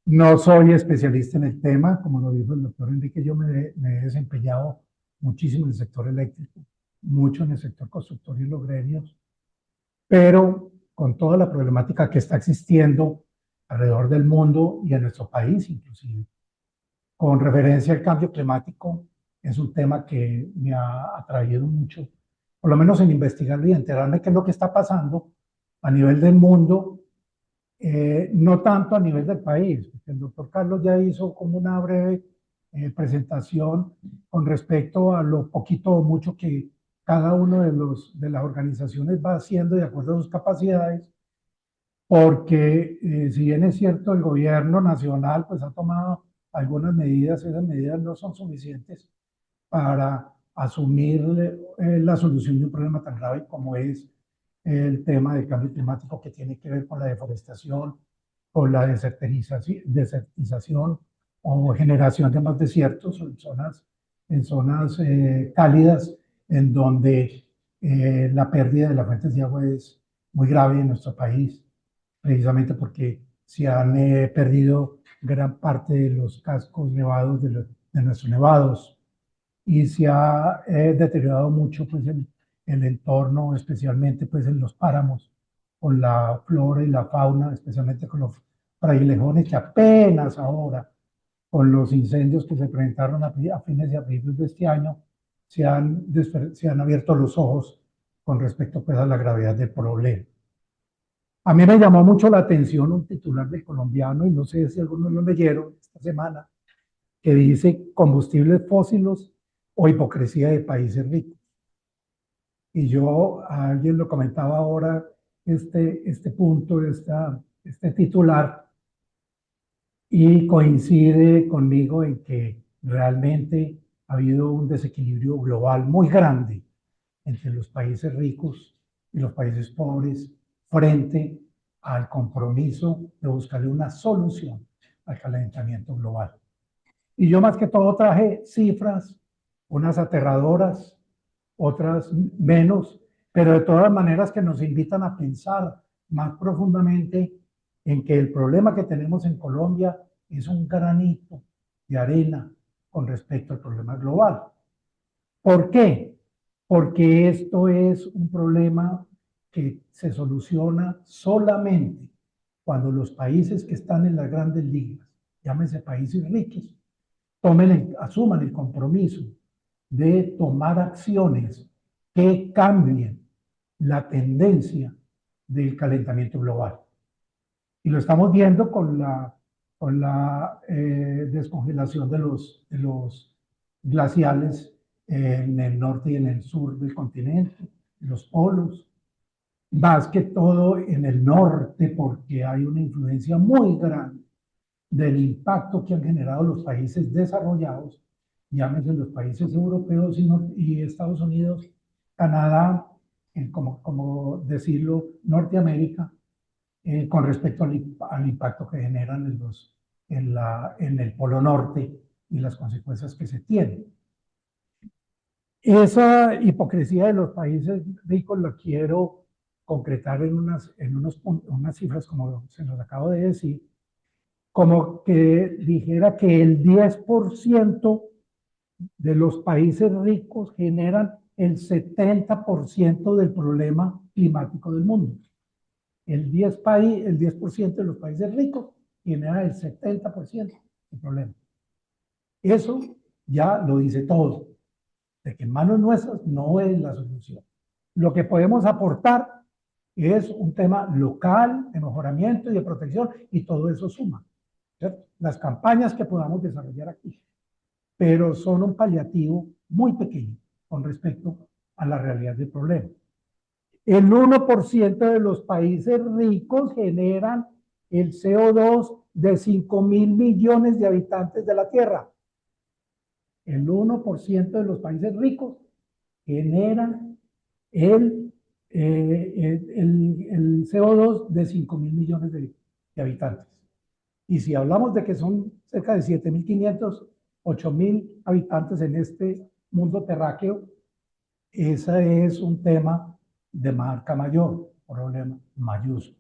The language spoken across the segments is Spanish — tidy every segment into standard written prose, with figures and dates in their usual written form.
No soy especialista en el tema, como lo dijo el doctor Enrique, yo me he desempeñado muchísimo en el sector eléctrico, mucho en el sector constructor y en los gremios, pero con toda la problemática que está existiendo alrededor del mundo y en nuestro país inclusive, con referencia al cambio climático, es un tema que me ha atraído mucho, por lo menos en investigarlo y enterarme qué es lo que está pasando a nivel del mundo, no tanto a nivel del país, porque el doctor Carlos ya hizo como una breve presentación con respecto a lo poquito o mucho que cada uno de las organizaciones va haciendo de acuerdo a sus capacidades, porque si bien es cierto, el gobierno nacional pues ha tomado algunas medidas, esas medidas no son suficientes para asumir la solución de un problema tan grave como es el tema del cambio climático, que tiene que ver con la deforestación, con la desertización o generación de más desiertos en zonas cálidas, en donde la pérdida de las fuentes de agua es muy grave en nuestro país, precisamente porque se han perdido gran parte de los cascos nevados de nuestros nevados y se ha deteriorado mucho pues, el entorno, especialmente pues, en los páramos, con la flora y la fauna, especialmente con los frailejones que apenas ahora, con los incendios que se presentaron a fines de abril de este año, se han abierto los ojos con respecto pues, a la gravedad del problema. A mí me llamó mucho la atención un titular del Colombiano, y no sé si algunos lo leyeron esta semana, que dice combustibles fósiles o hipocresía de países ricos. Y yo, a alguien lo comentaba ahora, este punto, este titular, y coincide conmigo en que realmente ha habido un desequilibrio global muy grande entre los países ricos y los países pobres frente al compromiso de buscarle una solución al calentamiento global. Y yo más que todo traje cifras, unas aterradoras, otras menos, pero de todas maneras que nos invitan a pensar más profundamente en que el problema que tenemos en Colombia es un granito de arena con respecto al problema global. ¿Por qué? Porque esto es un problema que se soluciona solamente cuando los países que están en las grandes ligas, llámense países ricos, asuman el compromiso de tomar acciones que cambien la tendencia del calentamiento global. Y lo estamos viendo con la descongelación de los glaciales en el norte y en el sur del continente, los polos, más que todo en el norte, porque hay una influencia muy grande del impacto que han generado los países desarrollados, llámese los países europeos y Estados Unidos, Canadá, como decirlo, Norteamérica, con respecto al impacto que generan en el Polo Norte y las consecuencias que se tienen. Esa hipocresía de los países ricos la quiero concretar unas cifras, como se nos acabo de decir, como que dijera que el 10% de los países ricos generan el 70% del problema climático del mundo. El 10% de los países ricos genera el 70% del problema. Eso ya lo dice todo, de que en manos nuestras no es la solución. Lo que podemos aportar es un tema local de mejoramiento y de protección, y todo eso suma, ¿cierto? Las campañas que podamos desarrollar aquí, pero son un paliativo muy pequeño con respecto a la realidad del problema. El 1% de los países ricos generan el CO2 de 5.000 millones de habitantes de la Tierra. El 1% de los países ricos generan el CO2 de 5.000 millones de habitantes. Y si hablamos de que son cerca de 7.500, 8.000 habitantes en este mundo terráqueo, ese es un tema de marca mayor, problema mayúsculo.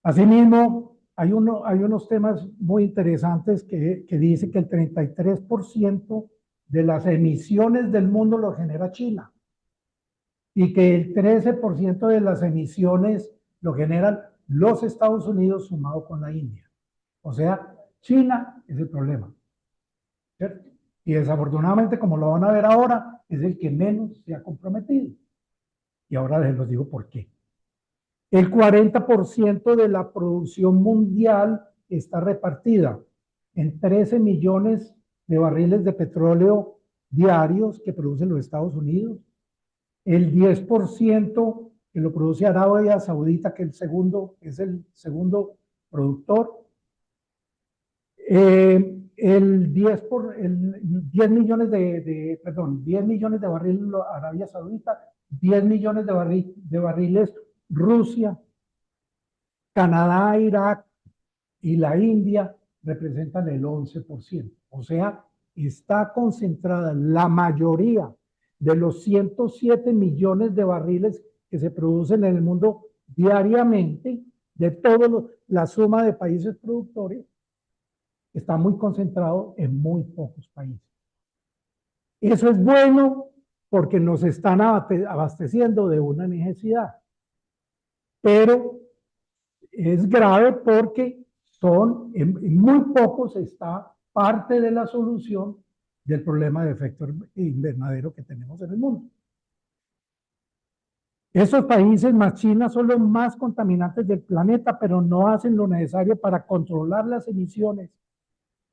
Asimismo, hay unos temas muy interesantes que dice que el 33% de las emisiones del mundo lo genera China y que el 13% de las emisiones lo generan los Estados Unidos sumado con la India. O sea, China es el problema, ¿cierto? Y desafortunadamente, como lo van a ver ahora, es el que menos se ha comprometido. Y ahora les los digo por qué. El 40% de la producción mundial está repartida en 13 millones de barriles de petróleo diarios que producen los Estados Unidos. El 10% que lo produce Arabia Saudita, que es el segundo productor. El 10 millones 10 millones de barriles Arabia Saudita, 10 millones de barriles Rusia, Canadá, Irak y la India representan el 11%. O sea, está concentrada la mayoría de los 107 millones de barriles que se producen en el mundo diariamente, de toda la suma de países productores, está muy concentrado en muy pocos países. Eso es bueno porque nos están abasteciendo de una necesidad, pero es grave porque en muy pocos está parte de la solución del problema de efecto invernadero que tenemos en el mundo. Esos países más China son los más contaminantes del planeta, pero no hacen lo necesario para controlar las emisiones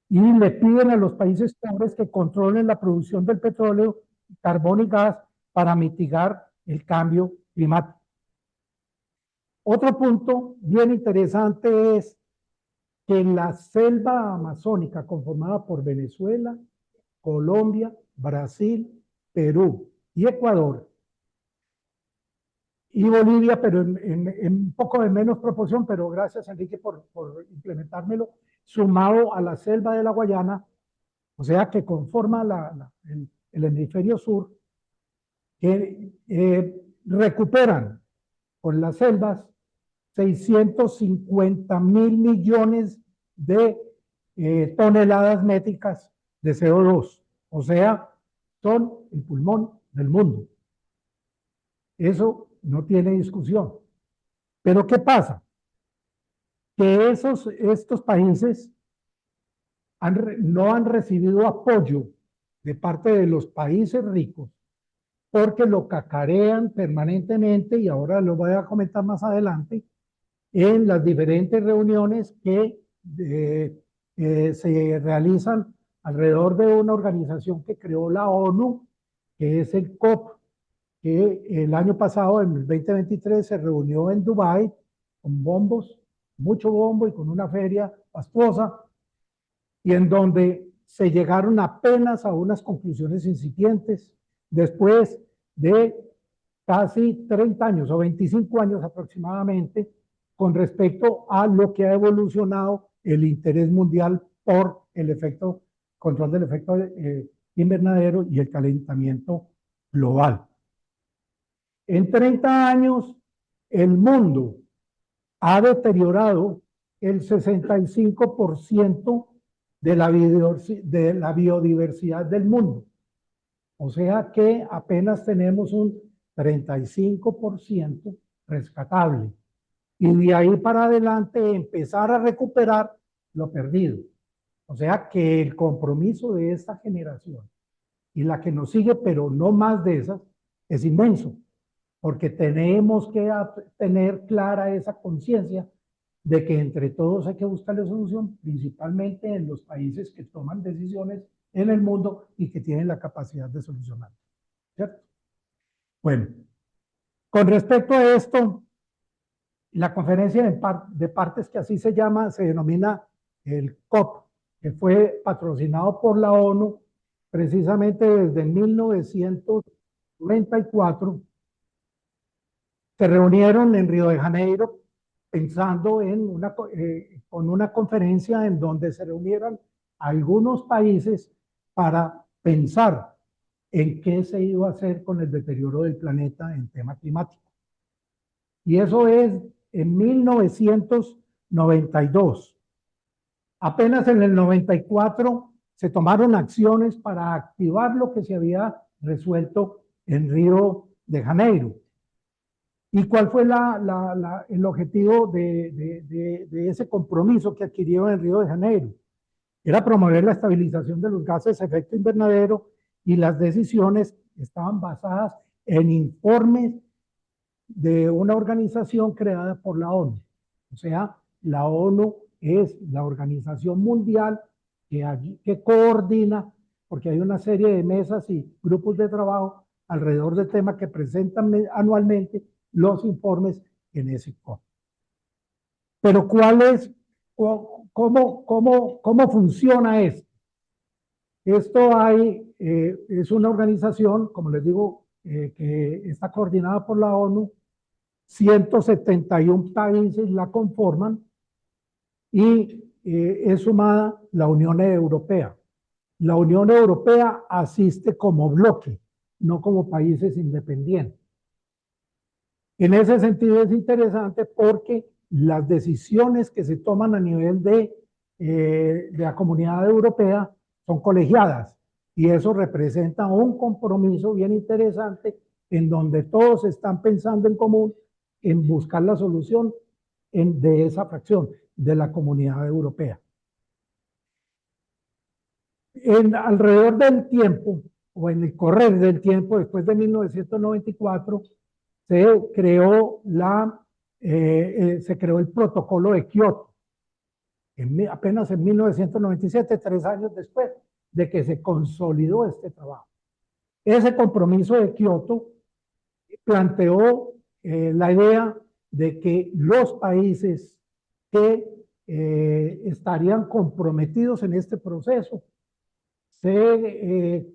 y le piden a los países pobres que controlen la producción del petróleo, carbón y gas para mitigar el cambio climático. Otro punto bien interesante es que en la selva amazónica conformada por Venezuela, Colombia, Brasil, Perú y Ecuador, y Bolivia, pero en un poco de menos proporción, pero gracias Enrique por implementármelo, sumado a la selva de la Guayana, o sea que conforma el hemisferio sur, que recuperan con las selvas 650.000 millones de toneladas métricas de CO2. O sea, son el pulmón del mundo. Eso no tiene discusión. Pero ¿qué pasa? Que estos países no han recibido apoyo de parte de los países ricos porque lo cacarean permanentemente, y ahora lo voy a comentar más adelante, en las diferentes reuniones que se realizan alrededor de una organización que creó la ONU, que es el COP, que el año pasado, en el 2023, se reunió en Dubái con bombos, mucho bombo y con una feria fastuosa, y en donde se llegaron apenas a unas conclusiones incipientes después de casi 30 años o 25 años aproximadamente con respecto a lo que ha evolucionado el interés mundial por el control del efecto invernadero y el calentamiento global. En 30 años, el mundo ha deteriorado el 65% de la biodiversidad del mundo. O sea que apenas tenemos un 35% rescatable. Y de ahí para adelante empezar a recuperar lo perdido. O sea que el compromiso de esta generación y la que nos sigue, pero no más de esas, es inmenso. Porque tenemos que tener clara esa conciencia de que entre todos hay que buscar la solución, principalmente en los países que toman decisiones en el mundo y que tienen la capacidad de solucionar. ¿Cierto? Bueno, con respecto a esto, la conferencia de partes, que así se llama, se denomina el COP, que fue patrocinado por la ONU precisamente desde 1994. Se reunieron en Río de Janeiro pensando con una conferencia en donde se reunieran algunos países para pensar en qué se iba a hacer con el deterioro del planeta en tema climático. Y eso es en 1994 92. Apenas en el 94 se tomaron acciones para activar lo que se había resuelto en Río de Janeiro. ¿Y cuál fue el objetivo de ese compromiso que adquirió en Río de Janeiro? Era promover la estabilización de los gases de efecto invernadero, y las decisiones estaban basadas en informes de una organización creada por la ONU. O sea, la ONU es la organización mundial que coordina, porque hay una serie de mesas y grupos de trabajo alrededor del tema que presentan anualmente los informes en ese COP. Pero ¿cómo funciona esto? Esto es una organización, como les digo, que está coordinada por la ONU. 171 países la conforman, y es sumada la Unión Europea. La Unión Europea asiste como bloque, no como países independientes. En ese sentido es interesante porque las decisiones que se toman a nivel de la Comunidad Europea son colegiadas, y eso representa un compromiso bien interesante en donde todos están pensando en común en buscar la solución de esa fracción de la Comunidad Europea. Alrededor del tiempo, o en el correr del tiempo, después de 1994, se creó el protocolo de Kioto, apenas en 1997, 3 años después de que se consolidó este trabajo. Ese compromiso de Kioto planteó la idea de que los países que estarían comprometidos en este proceso se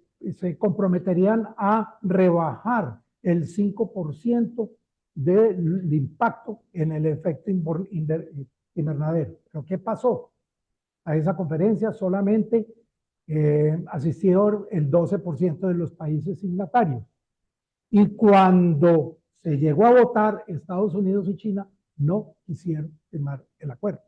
comprometerían a rebajar el 5% del impacto en el efecto invernadero. ¿Pero qué pasó? A esa conferencia solamente asistieron el 12% de los países signatarios. Y cuando se llegó a votar, Estados Unidos y China no quisieron firmar el acuerdo.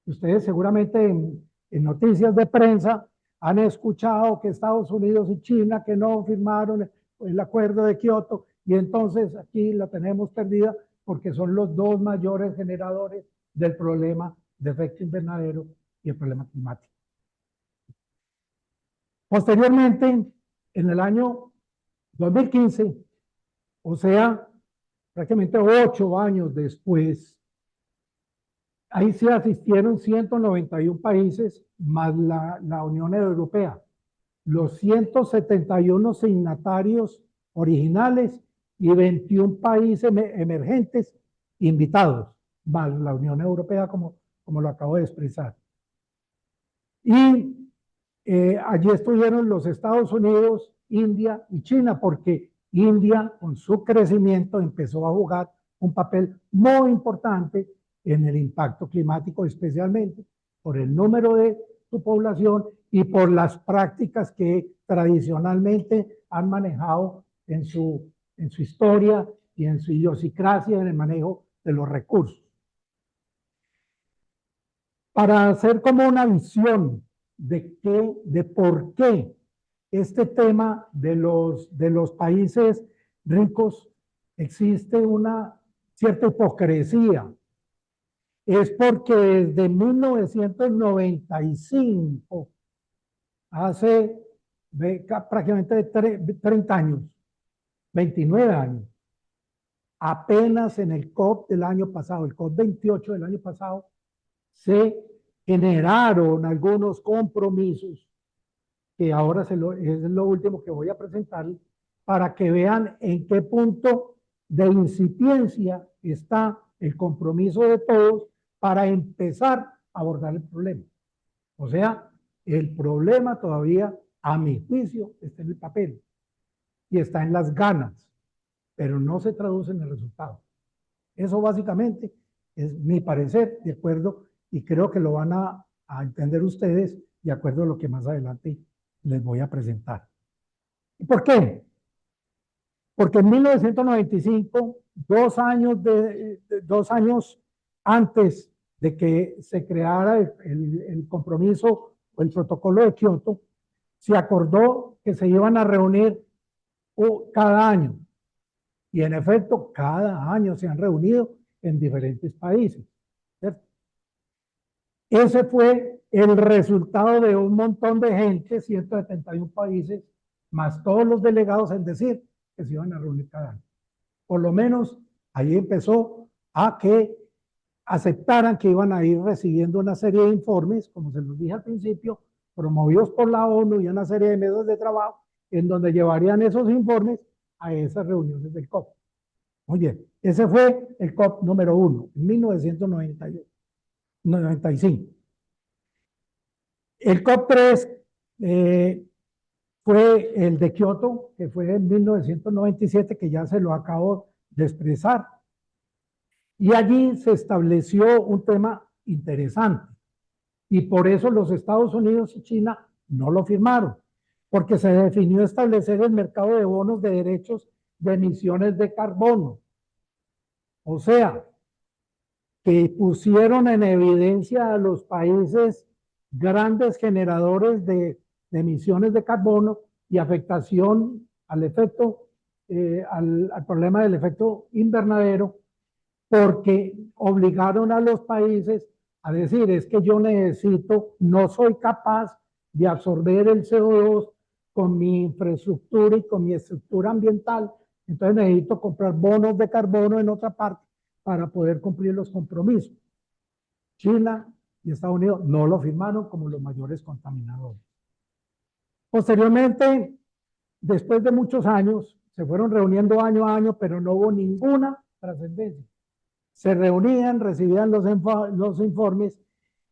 Ustedes seguramente en noticias de prensa han escuchado que Estados Unidos y China que no firmaron el acuerdo de Kioto, y entonces aquí la tenemos perdida porque son los dos mayores generadores del problema de efecto invernadero y el problema climático. Posteriormente, en el año 2015, o sea, prácticamente 8 años después, ahí se asistieron 191 países más la Unión Europea, los 171 signatarios originales y 21 países emergentes invitados, más la Unión Europea, como lo acabo de expresar. Y allí estuvieron los Estados Unidos, India y China, porque India, con su crecimiento, empezó a jugar un papel muy importante en el impacto climático, especialmente por el número de su población y por las prácticas que tradicionalmente han manejado en su historia y en su idiosincrasia en el manejo de los recursos. Para hacer como una visión de por qué este tema de los países ricos existe una cierta hipocresía, es porque desde 1995, hace prácticamente 30 años, 29 años, apenas en el COP del año pasado, el COP 28 del año pasado, se generaron algunos compromisos que ahora es lo último que voy a presentar, para que vean en qué punto de incipiencia está el compromiso de todos para empezar a abordar el problema. O sea, el problema todavía, a mi juicio, está en el papel y está en las ganas, pero no se traduce en el resultado. Eso básicamente es mi parecer, de acuerdo, y creo que lo van a entender ustedes de acuerdo a lo que más adelante les voy a presentar. ¿Y por qué? Porque en 1995, 2 años antes de que se creara el compromiso o el protocolo de Kioto, se acordó que se iban a reunir cada año. Y en efecto, cada año se han reunido en diferentes países, ¿cierto? Ese fue el resultado de un montón de gente, 171 países, más todos los delegados en decir que se iban a reunir cada año. Por lo menos ahí empezó a que aceptaran que iban a ir recibiendo una serie de informes, como se los dije al principio, promovidos por la ONU y una serie de medios de trabajo, en donde llevarían esos informes a esas reuniones del COP. Oye, ese fue el COP número 1, en 1995. El COP 3 fue el de Kioto, que fue en 1997, que ya se lo acabo de expresar. Y allí se estableció un tema interesante. Y por eso los Estados Unidos y China no lo firmaron, porque se definió establecer el mercado de bonos de derechos de emisiones de carbono. O sea, que pusieron en evidencia a los países grandes generadores de emisiones de carbono y afectación al efecto, al problema del efecto invernadero, porque obligaron a los países a decir, es que yo necesito, no soy capaz de absorber el CO2 con mi infraestructura y con mi estructura ambiental, entonces necesito comprar bonos de carbono en otra parte para poder cumplir los compromisos. China y Estados Unidos no lo firmaron como los mayores contaminadores. Posteriormente, después de muchos años, se fueron reuniendo año a año, pero no hubo ninguna trascendencia. Se reunían, recibían los informes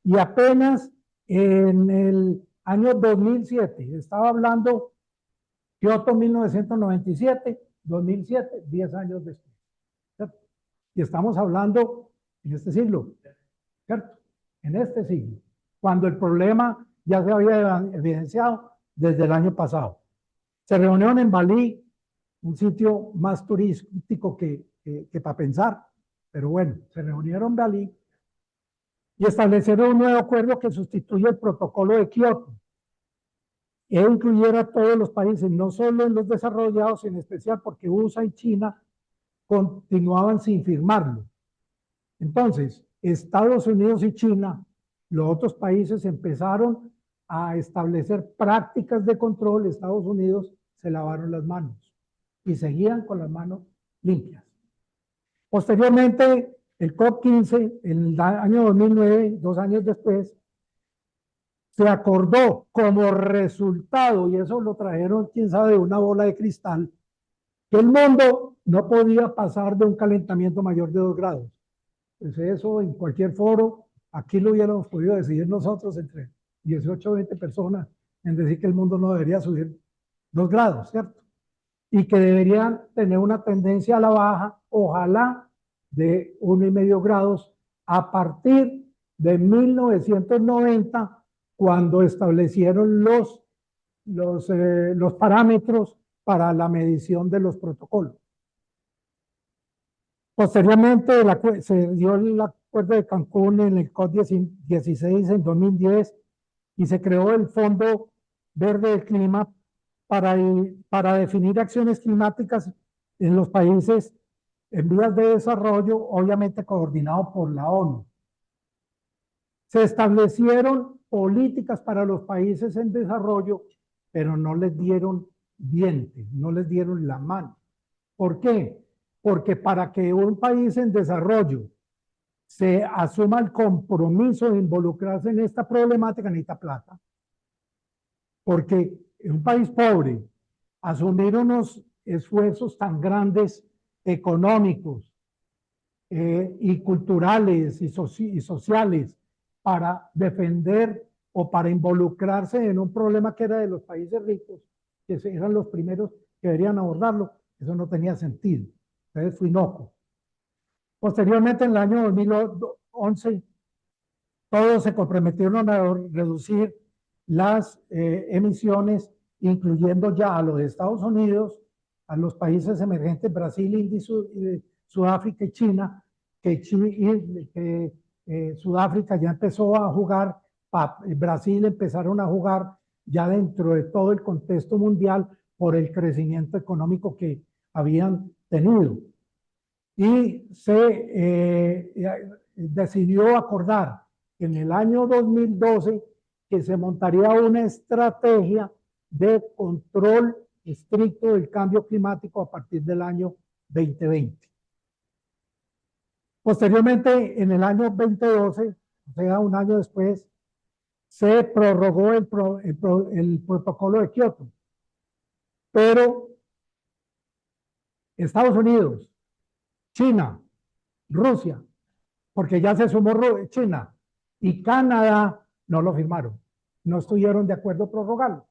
y apenas en el año 2007, estaba hablando Kioto 1997, 2007, 10 años después, ¿cierto? Y estamos hablando en este siglo, ¿cierto? En este siglo, cuando el problema ya se había evidenciado desde el año pasado. Se reunieron en Bali, un sitio más turístico que para pensar, pero bueno, se reunieron en Bali y establecieron un nuevo acuerdo que sustituye el protocolo de Kioto e incluyera a todos los países, no solo en los desarrollados, en especial porque USA y China continuaban sin firmarlo. Entonces, Estados Unidos y China, los otros países empezaron a establecer prácticas de control. Estados Unidos se lavaron las manos y seguían con las manos limpias. Posteriormente, el COP15, en el año 2009, 2 años después, se acordó como resultado, y eso lo trajeron, quién sabe, de una bola de cristal, que el mundo no podía pasar de un calentamiento mayor de 2 grados. Pues eso en cualquier foro, aquí lo hubiéramos podido decidir nosotros entre 18 o 20 personas, en decir que el mundo no debería subir 2 grados, ¿cierto? Y que deberían tener una tendencia a la baja, ojalá de 1,5 grados, a partir de 1990, cuando establecieron los parámetros para la medición de los protocolos. Posteriormente se dio el acuerdo de Cancún en el COP16 en 2010 y se creó el Fondo Verde del Clima para definir acciones climáticas en los países en vías de desarrollo, obviamente coordinado por la ONU. Se establecieron políticas para los países en desarrollo, pero no les dieron dientes, no les dieron la mano. ¿Por qué? Porque para que un país en desarrollo se asuma el compromiso de involucrarse en esta problemática, necesita plata. Porque en un país pobre, asumir unos esfuerzos tan grandes económicos y culturales y sociales para defender o para involucrarse en un problema que era de los países ricos, que eran los primeros que deberían abordarlo, eso no tenía sentido. Entonces fue inocuo. Posteriormente, en el año 2011, todos se comprometieron a reducir las emisiones, incluyendo ya a los Estados Unidos, a los países emergentes, Brasil, India, Sudáfrica y China, que Sudáfrica ya empezó a jugar, Brasil empezaron a jugar ya dentro de todo el contexto mundial por el crecimiento económico que habían tenido. Y se decidió acordar en el año 2012 que se montaría una estrategia de control estricto del cambio climático a partir del año 2020. Posteriormente, en el año 2012, o sea, un año después, se prorrogó el protocolo de Kioto. Pero Estados Unidos, China, Rusia, porque ya se sumó China, y Canadá no lo firmaron, no estuvieron de acuerdo en prorrogarlo.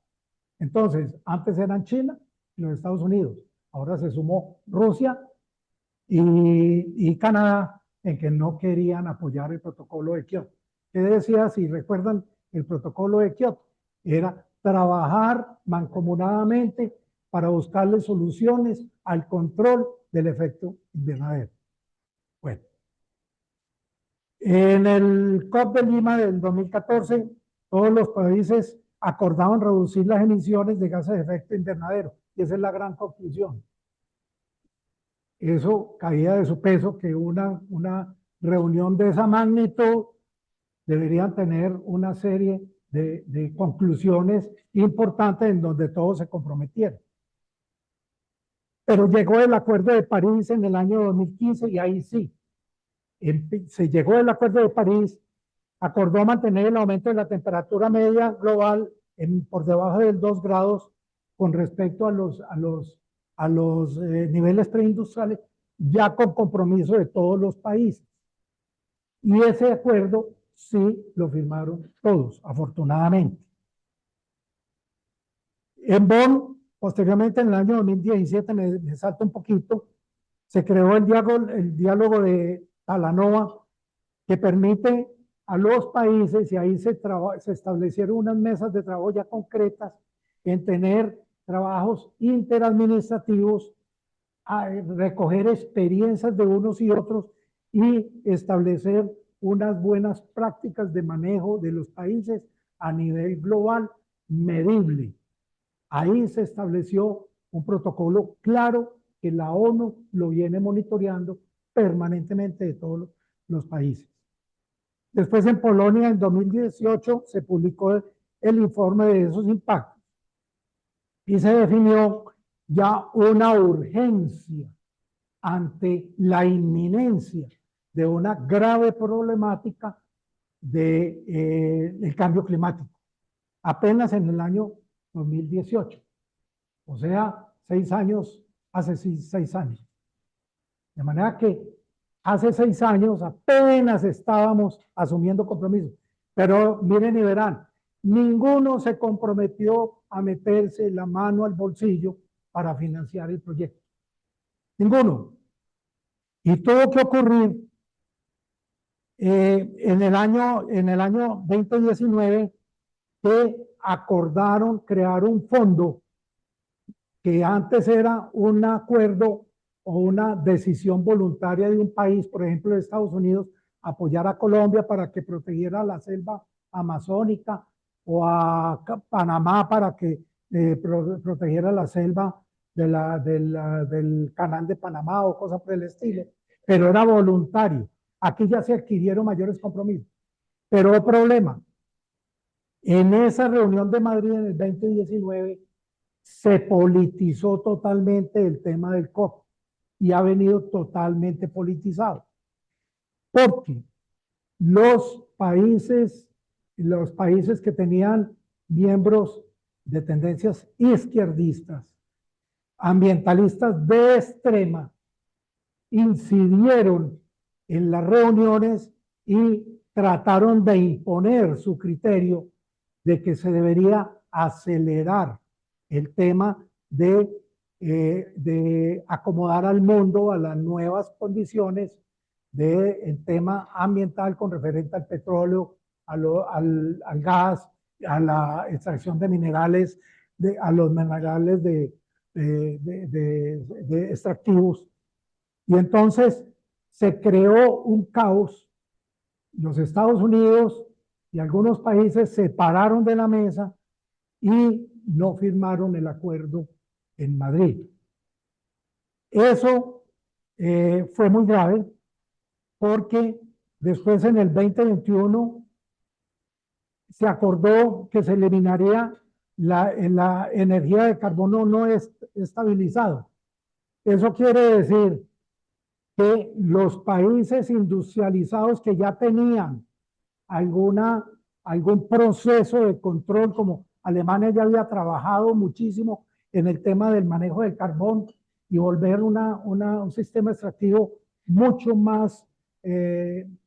Entonces, antes eran China y los Estados Unidos, ahora se sumó Rusia y Canadá, en que no querían apoyar el protocolo de Kioto. ¿Qué decía? Si recuerdan, el protocolo de Kioto era trabajar mancomunadamente para buscarle soluciones al control del efecto invernadero. Bueno, en el COP de Lima del 2014, todos los países acordaban reducir las emisiones de gases de efecto invernadero, y esa es la gran conclusión. Eso caía de su peso, que una reunión de esa magnitud deberían tener una serie de conclusiones importantes en donde todos se comprometieron. Pero llegó el Acuerdo de París en el año 2015 y ahí sí, se llegó el Acuerdo de París, acordó mantener el aumento de la temperatura media global por debajo del 2 grados con respecto a los niveles preindustriales, ya con compromiso de todos los países. Y ese acuerdo sí lo firmaron todos, afortunadamente. En Bonn, posteriormente en el año 2017, me salto un poquito, se creó el diálogo de Talanoa, que permite a los países, y ahí se establecieron unas mesas de trabajo ya concretas, en tener trabajos interadministrativos, a recoger experiencias de unos y otros y establecer unas buenas prácticas de manejo de los países a nivel global medible. Ahí se estableció un protocolo claro que la ONU lo viene monitoreando permanentemente de todos los países. Después en Polonia, en 2018, se publicó el informe de esos impactos y se definió ya una urgencia ante la inminencia de una grave problemática del cambio climático, apenas en el año 2018, o sea, 6 años, hace 6 años. De manera que hace 6 años apenas estábamos asumiendo compromisos, pero miren y verán, ninguno se comprometió a meterse la mano al bolsillo para financiar el proyecto. Ninguno. Y tuvo que ocurrir en el año 2019 que acordaron crear un fondo que antes era un acuerdo o una decisión voluntaria de un país, por ejemplo, de Estados Unidos, apoyar a Colombia para que protegiera la selva amazónica o a Panamá para que protegiera la selva del canal de Panamá o cosas por el estilo, pero era voluntario. Aquí ya se adquirieron mayores compromisos. Pero el problema, en esa reunión de Madrid en el 2019 se politizó totalmente el tema del COP y ha venido totalmente politizado. Porque los países que tenían miembros de tendencias izquierdistas, ambientalistas de extrema, incidieron en las reuniones y trataron de imponer su criterio de que se debería acelerar el tema de acomodar al mundo a las nuevas condiciones del tema ambiental con referente al petróleo, al gas, a la extracción de minerales, a los minerales de extractivos. Y entonces se creó un caos los Estados Unidos y algunos países se pararon de la mesa y no firmaron el acuerdo en Madrid. Eso fue muy grave porque después en el 2021 se acordó que se eliminaría la energía de carbono no estabilizado. Eso quiere decir que los países industrializados que ya tenían algún proceso de control, como Alemania ya había trabajado muchísimo en el tema del manejo del carbón y volver un sistema extractivo mucho más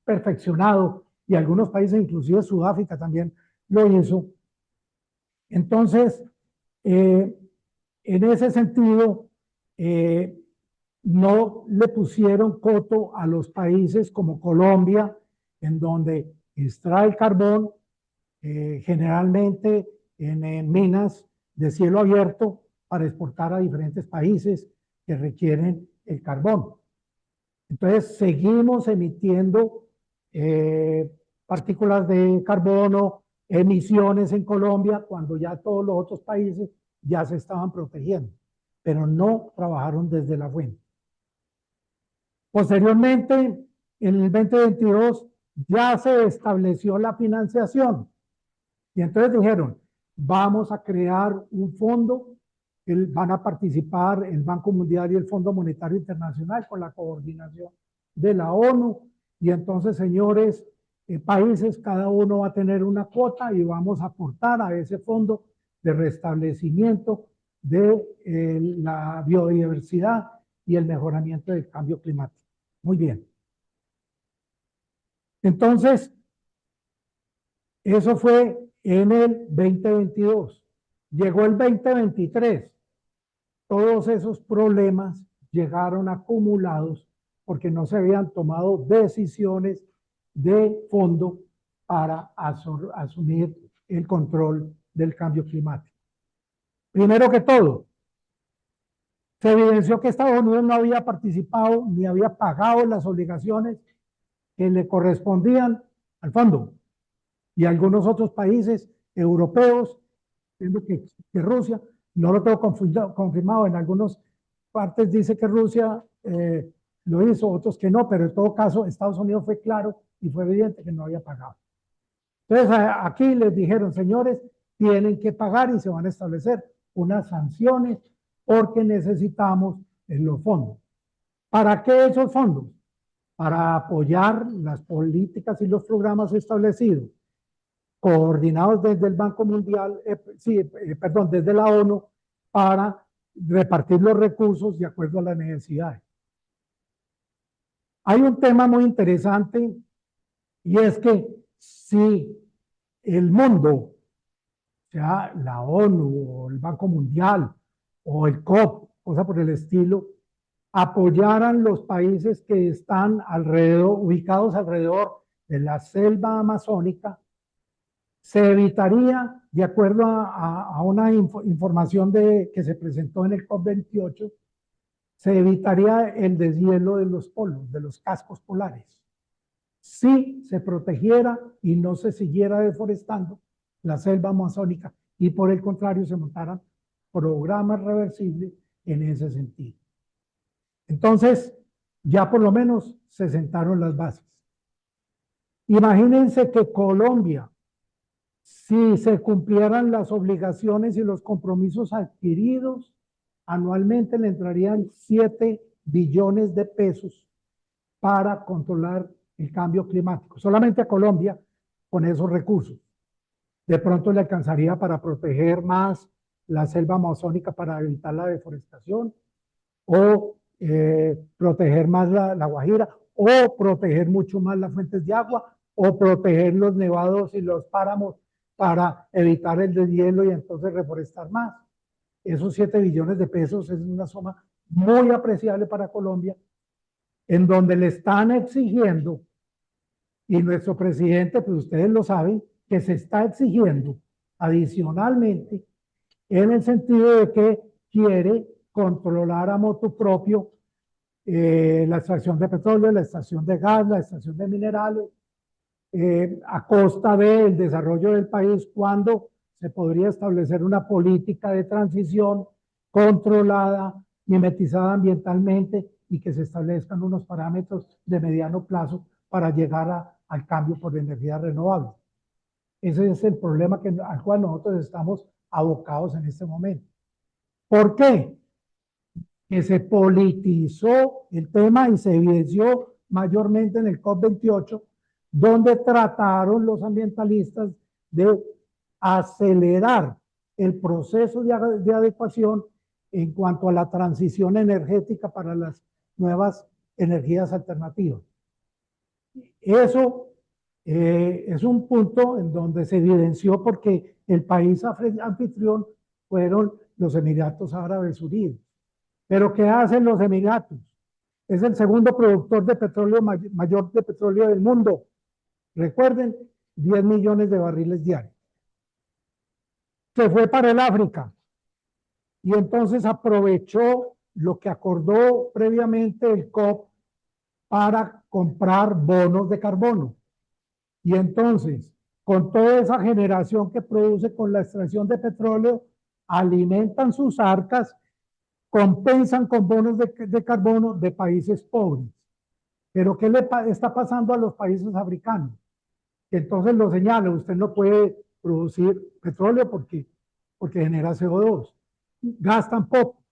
perfeccionado, y algunos países, inclusive Sudáfrica también lo hizo. Entonces, en ese sentido, no le pusieron coto a los países como Colombia, en donde extrae el carbón, generalmente en minas de cielo abierto, para exportar a diferentes países que requieren el carbón. Entonces, seguimos emitiendo partículas de carbono, emisiones en Colombia, cuando ya todos los otros países ya se estaban protegiendo, pero no trabajaron desde la fuente. Posteriormente, en el 2022, ya se estableció la financiación. Y entonces dijeron, vamos a crear un fondo, van a participar el Banco Mundial y el Fondo Monetario Internacional con la coordinación de la ONU. Y entonces, señores, países, cada uno va a tener una cuota y vamos a aportar a ese fondo de restablecimiento de la biodiversidad y el mejoramiento del cambio climático. Muy bien. Entonces, eso fue en el 2022. Llegó el 2023. Todos esos problemas llegaron acumulados porque no se habían tomado decisiones de fondo para asumir el control del cambio climático. Primero que todo, se evidenció que Estados Unidos no había participado ni había pagado las obligaciones que le correspondían al fondo. Y algunos otros países europeos, viendo que Rusia, no lo tengo confirmado, en algunas partes dice que Rusia lo hizo, otros que no, pero en todo caso Estados Unidos fue claro y fue evidente que no había pagado. Entonces aquí les dijeron, señores, tienen que pagar y se van a establecer unas sanciones porque necesitamos los fondos. ¿Para qué esos fondos? Para apoyar las políticas y los programas establecidos, coordinados desde el Banco Mundial, desde la ONU, para repartir los recursos de acuerdo a las necesidades. Hay un tema muy interesante, y es que si el mundo, sea la ONU o el Banco Mundial o el COP, cosa por el estilo, apoyaran los países que están ubicados alrededor de la selva amazónica, se evitaría, de acuerdo a una información que se presentó en el COP28, se evitaría el deshielo de los polos, de los cascos polares. Si se protegiera y no se siguiera deforestando la selva amazónica, y por el contrario se montaran programas reversibles en ese sentido. Entonces, ya por lo menos se sentaron las bases. Imagínense que Colombia, si se cumplieran las obligaciones y los compromisos adquiridos, anualmente le entrarían 7 billones de pesos para controlar el cambio climático. Solamente a Colombia con esos recursos. De pronto le alcanzaría para proteger más la selva amazónica, para evitar la deforestación, o proteger más la Guajira, o proteger mucho más las fuentes de agua, o proteger los nevados y los páramos para evitar el deshielo y entonces reforestar más. Esos 7 billones de pesos es una suma muy apreciable para Colombia, en donde le están exigiendo, y nuestro presidente, pues ustedes lo saben, que se está exigiendo adicionalmente, en el sentido de que quiere controlar a motu propio la extracción de petróleo, la extracción de gas, la extracción de minerales, a costa del desarrollo del país, cuando se podría establecer una política de transición controlada, mimetizada ambientalmente y que se establezcan unos parámetros de mediano plazo para llegar al cambio por energías renovables. Ese es el problema al cual nosotros estamos abocados en este momento. ¿Por qué? Que se politizó el tema y se evidenció mayormente en el COP28, donde trataron los ambientalistas de acelerar el proceso de adecuación en cuanto a la transición energética para las nuevas energías alternativas. Eso es un punto en donde se evidenció porque el país anfitrión fueron los Emiratos Árabes Unidos. Pero ¿qué hacen los Emiratos? Es el segundo productor de petróleo mayor de petróleo del mundo. Recuerden, 10 millones de barriles diarios. Se fue para el África y entonces aprovechó lo que acordó previamente el COP para comprar bonos de carbono. Y entonces, con toda esa generación que produce con la extracción de petróleo, alimentan sus arcas, compensan con bonos de carbono de países pobres. Pero ¿qué le está pasando a los países africanos? Que entonces lo señala, usted no puede producir petróleo porque genera CO2. Gastan poco.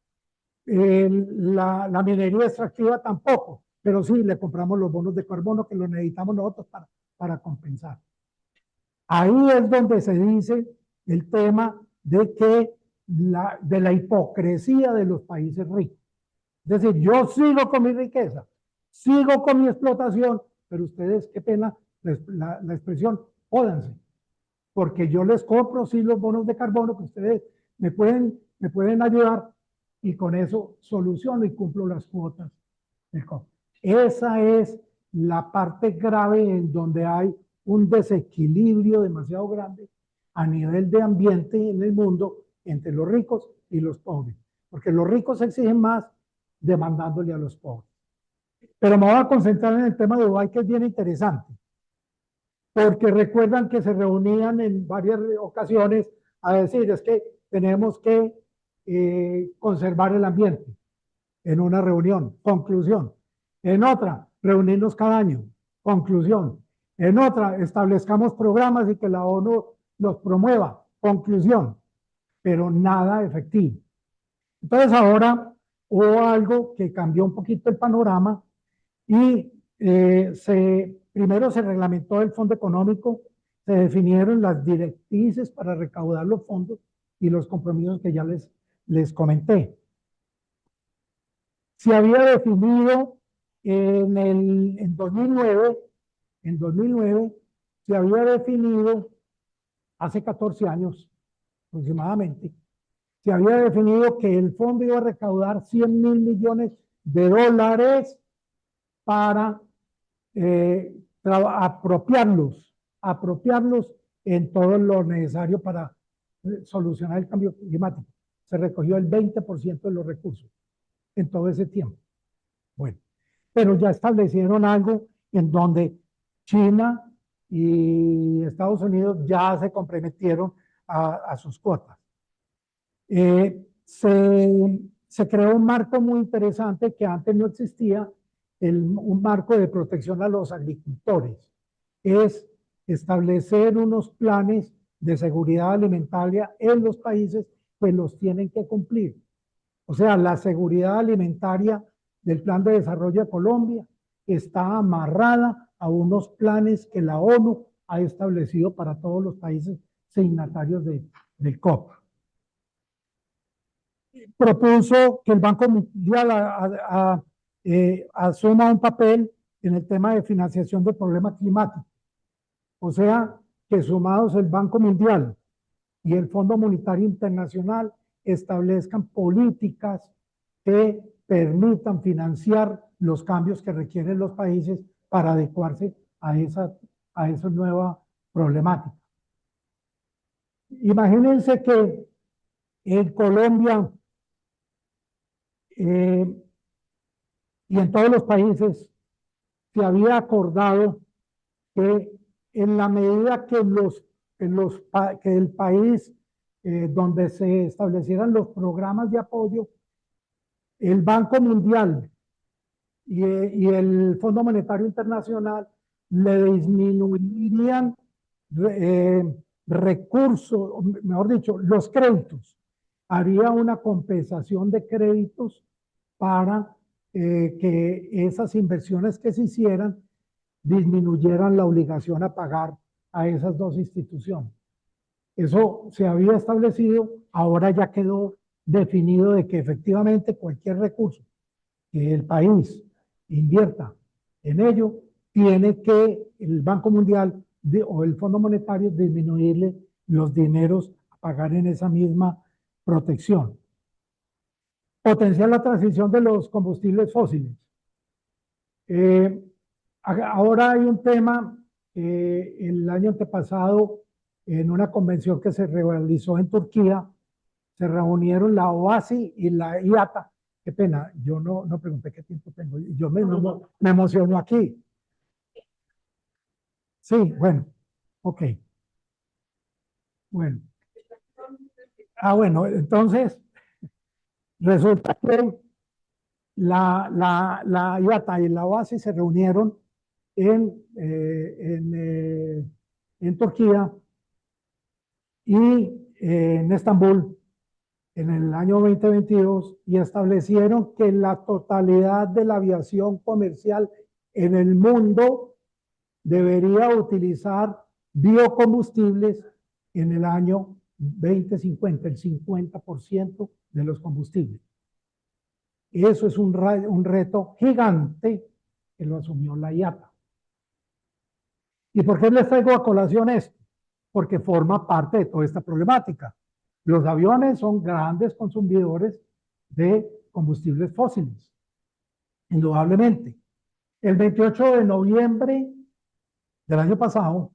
La minería extractiva tampoco, pero sí le compramos los bonos de carbono que los necesitamos nosotros para compensar. Ahí es donde se dice el tema de que de la hipocresía de los países ricos. Es decir, yo sigo con mi riqueza, sigo con mi explotación, pero ustedes, qué pena la expresión, jódanse, porque yo les compro sí los bonos de carbono que ustedes me pueden ayudar y con eso soluciono y cumplo las cuotas del COP. Esa es la parte grave en donde hay un desequilibrio demasiado grande a nivel de ambiente en el mundo entre los ricos y los pobres, porque los ricos exigen más demandándole a los pobres. Pero me voy a concentrar en el tema de Dubái, que es bien interesante, porque recuerdan que se reunían en varias ocasiones a decir, es que tenemos que conservar el ambiente en una reunión, conclusión. En otra, reunirnos cada año, conclusión. En otra, establezcamos programas y que la ONU los promueva, conclusión. Pero nada efectivo. Entonces ahora hubo algo que cambió un poquito el panorama y primero se reglamentó el fondo económico, se definieron las directrices para recaudar los fondos y los compromisos que ya les comenté. Se había definido en 2009 se había definido, hace 14 años aproximadamente, se había definido que el fondo iba a recaudar 100.000 millones de dólares para apropiarlos en todo lo necesario para solucionar el cambio climático. Se recogió el 20% de los recursos en todo ese tiempo. Bueno, pero ya establecieron algo en donde China y Estados Unidos ya se comprometieron a sus cuotas. Se creó un marco muy interesante que antes no existía, un marco de protección a los agricultores. Es establecer unos planes de seguridad alimentaria en los países, pues los tienen que cumplir. O sea, la seguridad alimentaria del Plan de Desarrollo de Colombia está amarrada a unos planes que la ONU ha establecido para todos los países signatarios del COP. Propuso que el Banco Mundial asuma un papel en el tema de financiación del problema climático. O sea, que sumados el Banco Mundial y el Fondo Monetario Internacional esa políticas que permitan financiar los cambios que requieren los países para adecuarse a esa nueva problemática. Imagínense que en Colombia y en todos los países se había acordado que en la medida que, que el país donde se establecieran los programas de apoyo, el Banco Mundial y el Fondo Monetario Internacional le disminuirían recursos, mejor dicho, los créditos. Haría una compensación de créditos para que esas inversiones que se hicieran disminuyeran la obligación a pagar a esas dos instituciones. Eso se había establecido, ahora ya quedó definido de que efectivamente cualquier recurso que el país invierta en ello, tiene que el Banco Mundial o el Fondo Monetario disminuirle los dineros a pagar en esa misma protección. Potenciar la transición de los combustibles fósiles. Ahora hay un tema, el año antepasado, en una convención que se realizó en Turquía, se reunieron la OASI y la IATA. Qué pena, yo no pregunté qué tiempo tengo. Yo me emociono aquí. Sí, bueno, ok. Bueno. Bueno, entonces, resulta que la IATA y la OASI se reunieron en Turquía y en Estambul en el año 2022 y establecieron que la totalidad de la aviación comercial en el mundo debería utilizar biocombustibles en el año 2050, el 50% de los combustibles. Eso es un reto gigante que lo asumió la IATA. ¿Y por qué les traigo a colación esto? Porque forma parte de toda esta problemática. Los aviones son grandes consumidores de combustibles fósiles, indudablemente. El 28 de noviembre del año pasado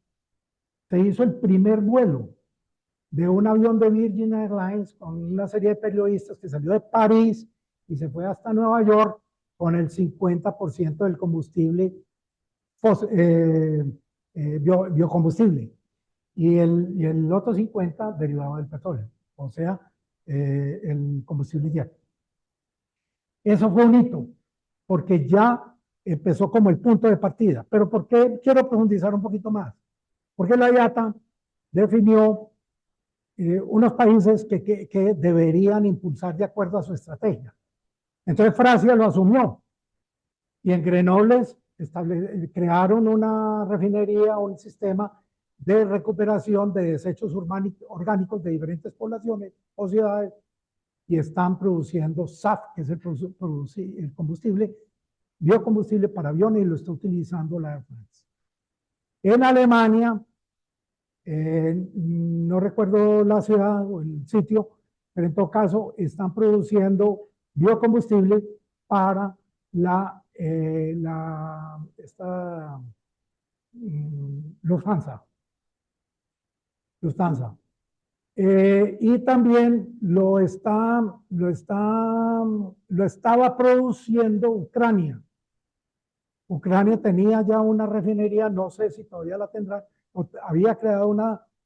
se hizo el primer vuelo de un avión de Virgin Airlines con una serie de periodistas que salió de París y se fue hasta Nueva York con el 50% del combustible biocombustible y el otro 50% derivado del petróleo, o sea, el combustible jet. Eso fue un hito, porque ya empezó como el punto de partida. Pero ¿por qué quiero profundizar un poquito más? Porque la IATA definió unos países que deberían impulsar de acuerdo a su estrategia. Entonces Francia lo asumió y en Grenoble crearon una refinería, un sistema de recuperación de desechos orgánicos de diferentes poblaciones o ciudades y están produciendo SAF, que es el combustible, biocombustible para aviones y lo está utilizando la Air France. En Alemania, no recuerdo la ciudad o el sitio, pero en todo caso están produciendo biocombustible para Lufthansa. Y también lo estaba produciendo Ucrania. Ucrania tenía ya una refinería, no sé si todavía la tendrá, había creado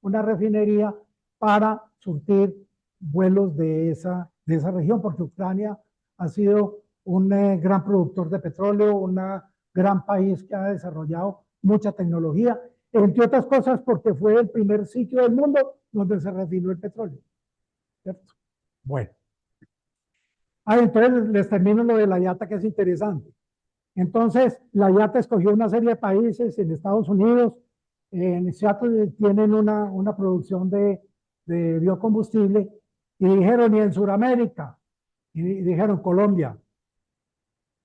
una refinería para surtir vuelos de esa región, porque Ucrania ha sido un gran productor de petróleo, un gran país que ha desarrollado mucha tecnología, entre otras cosas porque fue el primer sitio del mundo donde se refinó el petróleo. ¿Cierto? Bueno. Entonces les termino lo de la IATA, que es interesante. Entonces, la IATA escogió una serie de países. En Estados Unidos, en Seattle tienen una producción de biocombustible, y dijeron, y en Sudamérica, y dijeron Colombia,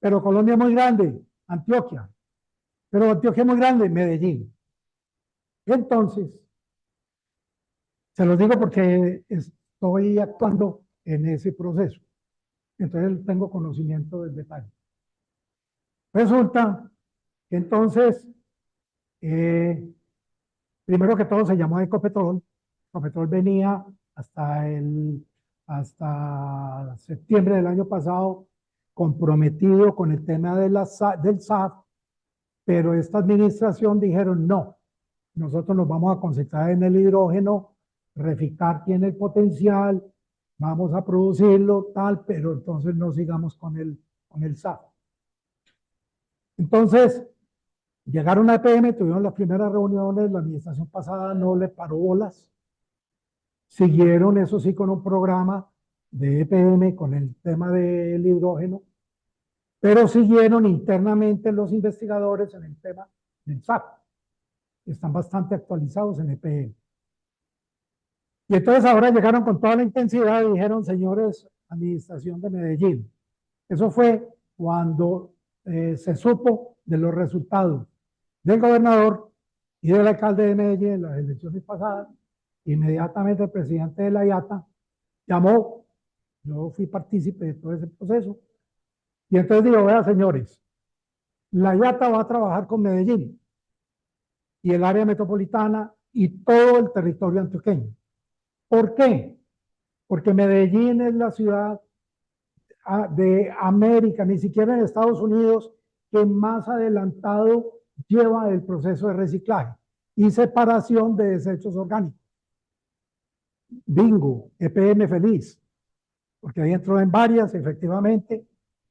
pero Colombia es muy grande, Antioquia, pero Antioquia es muy grande, Medellín. Entonces, se los digo porque estoy actuando en ese proceso, entonces tengo conocimiento del detalle. Resulta que entonces, primero que todo se llamó Ecopetrol. Ecopetrol venía hasta septiembre del año pasado comprometido con el tema del SAF, pero esta administración dijeron no, nosotros nos vamos a concentrar en el hidrógeno, Reficar tiene el potencial, vamos a producirlo, tal, pero entonces no sigamos con el SAF. Entonces, llegaron a EPM, tuvieron las primeras reuniones, la administración pasada no le paró bolas, siguieron, eso sí, con un programa de EPM con el tema del hidrógeno, pero siguieron internamente los investigadores en el tema del SAF. Están bastante actualizados en EPM. Y entonces ahora llegaron con toda la intensidad y dijeron, señores, administración de Medellín. Eso fue cuando se supo de los resultados del gobernador y del alcalde de Medellín en las elecciones pasadas. Inmediatamente el presidente de la IATA llamó, yo fui partícipe de todo ese proceso, y entonces digo, vea señores, la IATA va a trabajar con Medellín y el área metropolitana y todo el territorio antioqueño. ¿Por qué? Porque Medellín es la ciudad de América, ni siquiera en Estados Unidos, que más adelantado lleva el proceso de reciclaje y separación de desechos orgánicos. Bingo, EPM feliz, porque ahí entró en varias, efectivamente,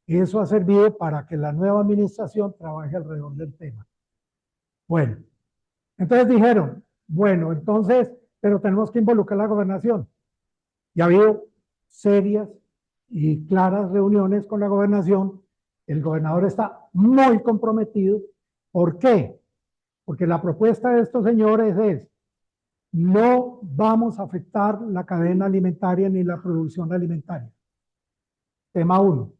eso ha servido para que la nueva administración trabaje alrededor del tema. Bueno, entonces dijeron, bueno, entonces, pero tenemos que involucrar a la gobernación. Y ha habido serias y claras reuniones con la gobernación. El gobernador está muy comprometido. ¿Por qué? Porque la propuesta de estos señores es, no vamos a afectar la cadena alimentaria ni la producción alimentaria. Tema 1.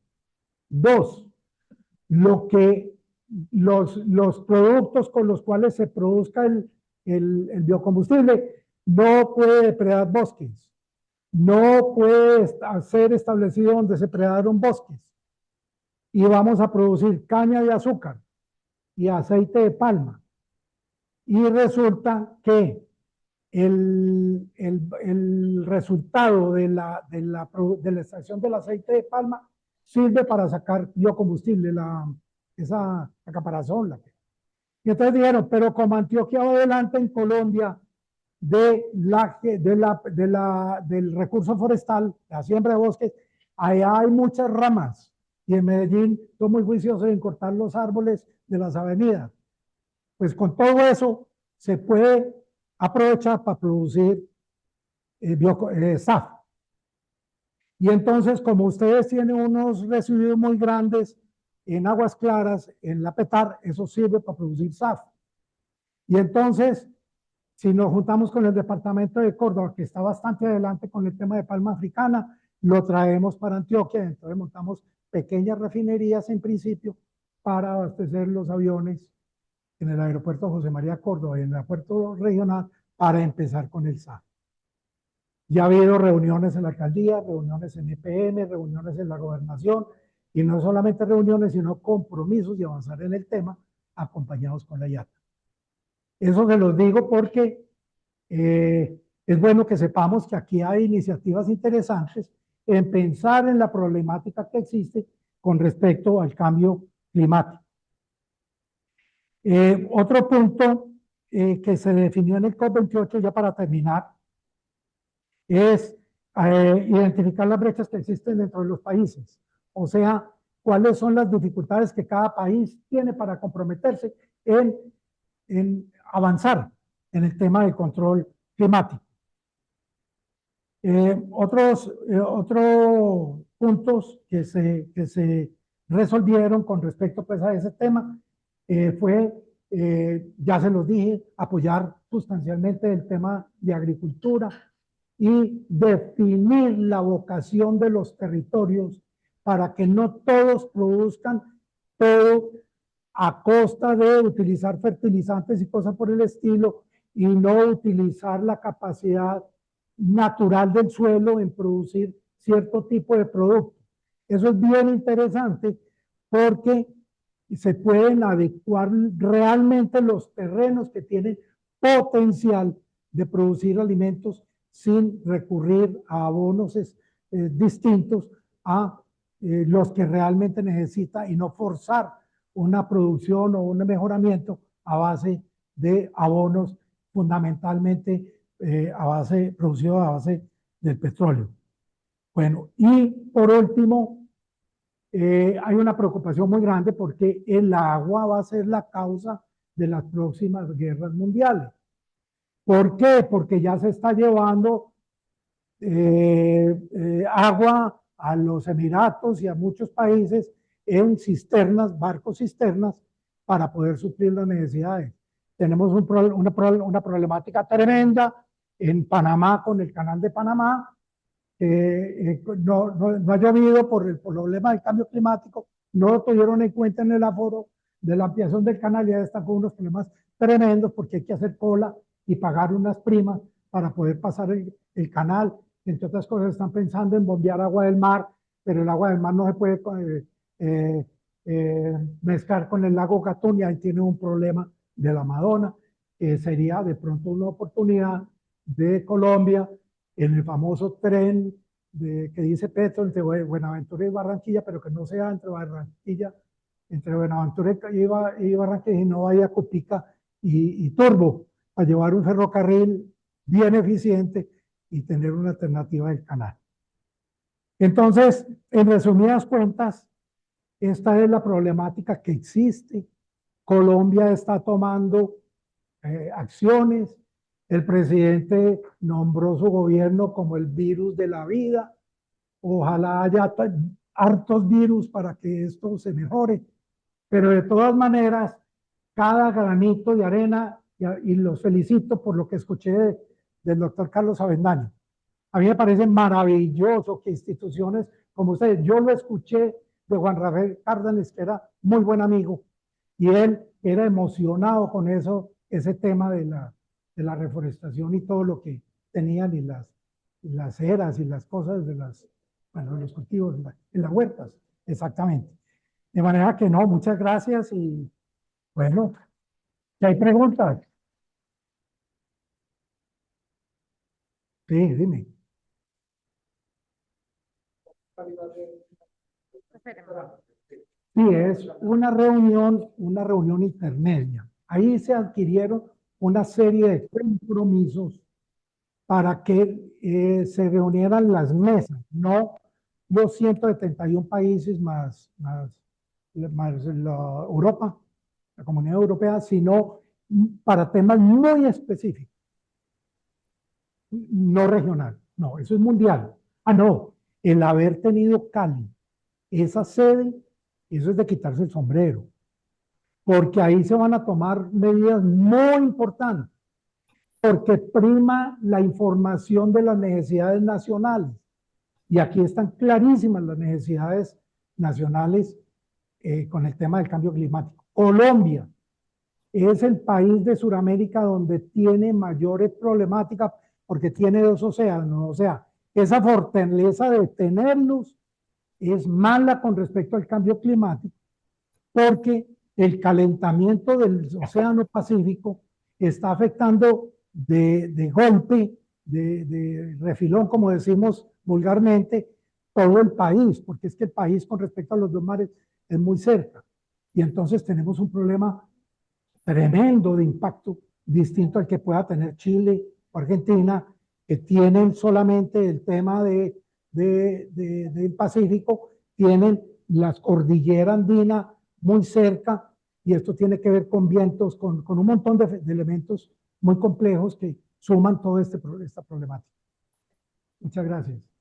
2. Los productos con los cuales se produzca el biocombustible no puede depredar bosques. No puede ser establecido donde se predaron bosques. Y vamos a producir caña de azúcar y aceite de palma. Y resulta que el resultado de la extracción del aceite de palma sirve para sacar biocombustible, esa caparazón. Y entonces dijeron, pero como Antioquia va adelante en Colombia del recurso forestal, la siembra de bosques, allá hay muchas ramas. Y en Medellín son muy juiciosos en cortar los árboles de las avenidas. Pues con todo eso se puede aprovechar para producir SAF. Y entonces, como ustedes tienen unos residuos muy grandes en aguas claras, en la Petar, eso sirve para producir SAF. Y entonces, si nos juntamos con el departamento de Córdoba, que está bastante adelante con el tema de palma africana, lo traemos para Antioquia, entonces montamos pequeñas refinerías en principio para abastecer los aviones en el aeropuerto José María Córdoba y en el aeropuerto regional para empezar con el SAF. Ya ha habido reuniones en la alcaldía, reuniones en EPM, reuniones en la gobernación, y no solamente reuniones, sino compromisos de avanzar en el tema acompañados con la IATA. Eso se los digo porque es bueno que sepamos que aquí hay iniciativas interesantes en pensar en la problemática que existe con respecto al cambio climático. Otro punto que se definió en el COP28, ya para terminar, es identificar las brechas que existen dentro de los países. O sea, cuáles son las dificultades que cada país tiene para comprometerse en avanzar en el tema del control climático. Otros puntos que se resolvieron con respecto pues, a ese tema fue, ya se los dije, apoyar sustancialmente el tema de agricultura y definir la vocación de los territorios para que no todos produzcan todo a costa de utilizar fertilizantes y cosas por el estilo y no utilizar la capacidad natural del suelo en producir cierto tipo de producto. Eso es bien interesante porque se pueden adecuar realmente los terrenos que tienen potencial de producir alimentos sin recurrir a abonos distintos a los que realmente necesita y no forzar una producción o un mejoramiento a base de abonos fundamentalmente producido a base del petróleo. Bueno, y por último, hay una preocupación muy grande porque el agua va a ser la causa de las próximas guerras mundiales. ¿Por qué? Porque ya se está llevando agua a los Emiratos y a muchos países en cisternas, barcos cisternas, para poder suplir las necesidades. Tenemos una problemática tremenda en Panamá con el canal de Panamá. No ha llovido por el problema del cambio climático, no lo tuvieron en cuenta en el aforo de la ampliación del canal y ya están con unos problemas tremendos porque hay que hacer cola y pagar unas primas para poder pasar el canal. Entre otras cosas, están pensando en bombear agua del mar, pero el agua del mar no se puede mezclar con el lago Gatún y ahí tiene un problema de la Madonna, que sería de pronto una oportunidad de Colombia en el famoso tren que dice Petro entre Buenaventura y Barranquilla, pero que no sea entre Buenaventura y Barranquilla, y no vaya a Cupica y Turbo, a llevar un ferrocarril bien eficiente y tener una alternativa del canal. Entonces, en resumidas cuentas, esta es la problemática que existe. Colombia está tomando acciones. El presidente nombró su gobierno como el virus de la vida. Ojalá haya hartos virus para que esto se mejore. Pero de todas maneras, cada granito de arena, y los felicito por lo que escuché del doctor Carlos Avendaño. A mí me parece maravilloso que instituciones como ustedes, yo lo escuché de Juan Rafael Cárdenas, que era muy buen amigo, y él era emocionado con eso, ese tema de la reforestación y todo lo que tenían y las eras y las cosas de los cultivos en las huertas, exactamente. De manera que no, muchas gracias y bueno, si hay preguntas. Sí, dime. Sí, es una reunión intermedia. Ahí se adquirieron una serie de compromisos para que se reunieran las mesas, no los 171 países más Europa, la Comunidad Europea, sino para temas muy específicos, no regional, no, eso es mundial. Ah, no, el haber tenido Cali, esa sede, eso es de quitarse el sombrero, porque ahí se van a tomar medidas muy importantes, porque prima la información de las necesidades nacionales. Y aquí están clarísimas las necesidades nacionales con el tema del cambio climático. Colombia es el país de Sudamérica donde tiene mayores problemáticas porque tiene dos océanos. O sea, esa fortaleza de tenerlos es mala con respecto al cambio climático porque el calentamiento del océano Pacífico está afectando de golpe, de refilón, como decimos vulgarmente, todo el país, porque es que el país con respecto a los dos mares es muy cerca. Y entonces tenemos un problema tremendo de impacto distinto al que pueda tener Chile o Argentina, que tienen solamente el tema del Pacífico, tienen las cordilleras andinas muy cerca, y esto tiene que ver con vientos, con un montón de elementos muy complejos que suman toda esta problemática. Muchas gracias.